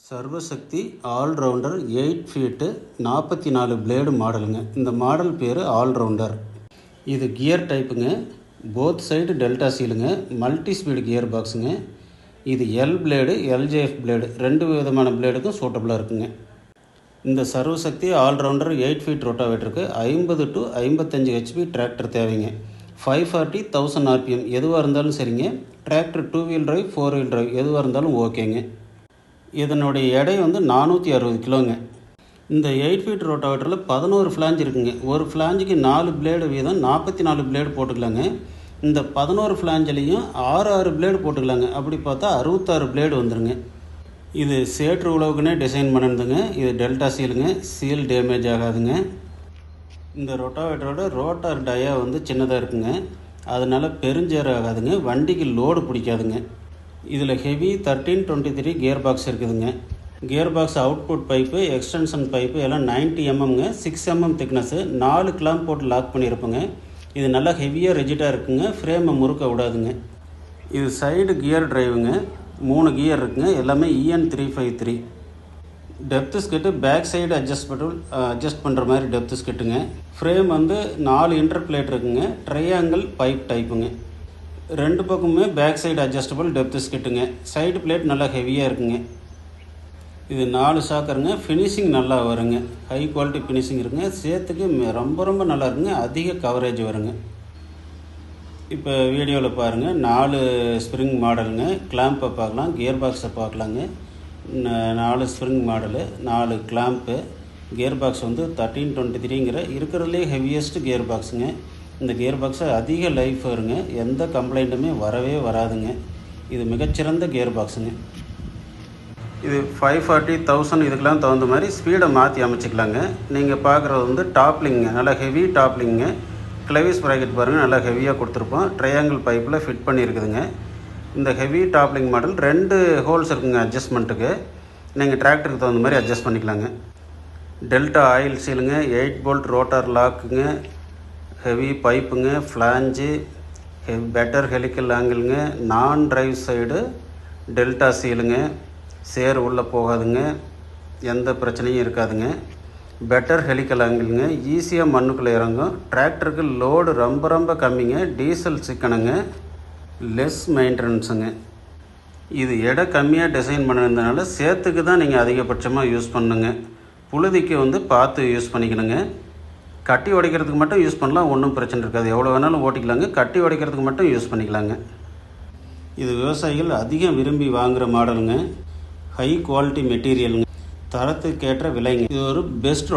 சர்வசக்தி allrounder 8 feet 44 blade மாடலுங்க. இந்த model பேர் ஆல்ரவுண்டர். இது கியர் டைப்புங்க. போத் சைடு டெல்டா சீலுங்க. மல்டி ஸ்பீடு கியர் பாக்ஸுங்க. இது எல் பிளேடு எல்ஜேஎஃப் பிளேடு ரெண்டு விதமான பிளேடுக்கும் சூட்டபுளாக இருக்குங்க. இந்த சர்வசக்தி ஆல்ரவுண்டர் 8 ஃபீட் ரொட்டாவேட்டருக்கு 50 to 55 ஹெச்பி டிராக்டர் தேவைங்க. 540 1000 ஆர்பிஎம் எதுவாக இருந்தாலும் சரிங்க. Tractor 2 wheel drive 4 wheel drive எதுவாக இருந்தாலும் ஓகேங்க. இதனுடைய எடை 460 கிலோங்க. இந்த 8 ஃபீட் ரோட்டாவேட்டரில் 11 ஃப்ளாஞ்ச் இருக்குங்க. ஒரு ஃப்ளாஞ்சுக்கு 4 பிளேடு வீதம் 44 பிளேடு போட்டுக்கலாங்க. இந்த 11 ஃப்ளாஞ்சிலையும் 6 பிளேடு போட்டுக்கலாங்க. அப்படி பார்த்தா 66 பிளேடு வந்துடுங்க. இது சேற்று உழவுக்குன்னே டிசைன் பண்ணுதுங்க. இது டெல்டா சீலுங்க. சீல் டேமேஜ் ஆகாதுங்க. இந்த ரொட்டாவேட்டரோட ரோட்டார் டயா சின்னதாக இருக்குங்க. அதனால் பெருஞ்சேர் ஆகாதுங்க. வண்டிக்கு லோடு பிடிக்காதுங்க. இதில் ஹெவி 1323 கியர் பாக்ஸ் இருக்குதுங்க. Gear box output pipe extension pipe எல்லாம் 90 mmங்க. 6 mm திக்னஸ்ஸு. 4 கிளாம்ப் போட்டு லாக் பண்ணியிருப்போங்க. இது நல்லா ஹெவியாக ரெஜிட்டாக இருக்குங்க. ஃப்ரேமை முறுக்க விடாதுங்க. இது சைடு கியர் டிரைவுங்க. 3 கியர் இருக்குங்க. எல்லாமே EN353. Depth skid back side adjust பண்ணுற மாதிரி டெப்த்து ஸ்கெட்டுங்க. ஃப்ரேம் 4 இன்டர் பிளேட் இருக்குங்க. ட்ரையாங்கிள் பைப் டைப்புங்க. ரெண்டு பக்கமுமே பேக் சைடு அட்ஜஸ்டபிள் டெப்த்து ஸ்கிட்டுங்க. சைடு பிளேட் நல்லா ஹெவியாக இருக்குங்க. இது 4 ஷாக்கருங்க. ஃபினிஷிங் நல்லா வருங்க. ஹை குவாலிட்டி ஃபினிஷிங் இருக்குங்க. சேத்துக்கு ரொம்ப நல்லா இருக்குங்க. அதிக கவரேஜ் வருங்க. இப்போ வீடியோவில் பாருங்கள். 4 ஸ்ப்ரிங் மாடலுங்க. கிளாம்பை பார்க்கலாம். கியர் பாக்ஸை பார்க்கலாங்க. 4 spring model, 4 clamp. Gear box 1323ங்கிற இருக்கிறதுலே ஹெவியஸ்ட் கியர் பாக்ஸுங்க. இந்த கியர் பாக்ஸை அதிக லைஃப் வருங்க. எந்த கம்ப்ளைண்ட்டுமே வரவே வராதுங்க. இது மிகச்சிறந்த கியர் பாக்ஸுங்க. இது 540 1000 இதுக்கெல்லாம் தகுந்த மாதிரி ஸ்பீடை மாற்றி அமைச்சிக்கலாங்க. நீங்கள் பார்க்குறது டாப்லிங்க. நல்லா ஹெவி டாப்லிங்க. கிளவிஸ் ப்ராக்கெட் பாருங்கள். நல்லா ஹெவியாக கொடுத்துருப்போம். ட்ரையாங்கிள் பைப்பில் ஃபிட் பண்ணியிருக்குதுங்க. இந்த ஹெவி டாப்லிங் மாடல் 2 ஹோல்ஸ் இருக்குங்க அட்ஜஸ்ட்மெண்ட்டுக்கு. நீங்கள் டிராக்டருக்கு தகுந்த மாதிரி அட்ஜஸ்ட் பண்ணிக்கலாங்க. டெல்டா ஆயில் சீலுங்க. 8 போல்ட் ரோட்டார் லாக்குங்க. ஹெவி பைப்புங்க. ஃப்ளாஞ்சு பெட்டர் ஹெலிக்கல் ஆங்கிளுங்க. நான் டிரைவ் சைடு டெல்டா சீலுங்க. சேர் உள்ளே போகாதுங்க. எந்த பிரச்சனையும் இருக்காதுங்க. பெட்டர் ஹெலிக்கல் ஆங்கிளுங்க. ஈஸியாக மண்ணுக்குள்ளே இறங்கும். டிராக்டருக்கு லோடு ரொம்ப கம்மிங்க. டீசல் சிக்கனுங்க. லெஸ் மெயின்டெனன்ஸுங்க. இது எடை கம்மியாக டிசைன் பண்ணியிருந்தனால சேத்துக்கு தான் நீங்கள் அதிகபட்சமாக யூஸ் பண்ணுங்க. புழுதிக்கு பார்த்து யூஸ் பண்ணிக்கணுங்க. கட்டி உடைக்கிறதுக்கு மட்டும் யூஸ் பண்ணலாம். ஒன்றும் பிரச்சனை இருக்காது. எவ்வளோ வேணாலும் ஓட்டிக்கலாங்க. கட்டி உடைக்கிறதுக்கு மட்டும் யூஸ் பண்ணிக்கலாங்க. இது விவசாயிகள் அதிகம் விரும்பி வாங்குகிற மாடலுங்க. ஹை குவாலிட்டி மெட்டீரியலுங்க. தரத்துக்கேற்ற விலைங்க. இது ஒரு பெஸ்ட்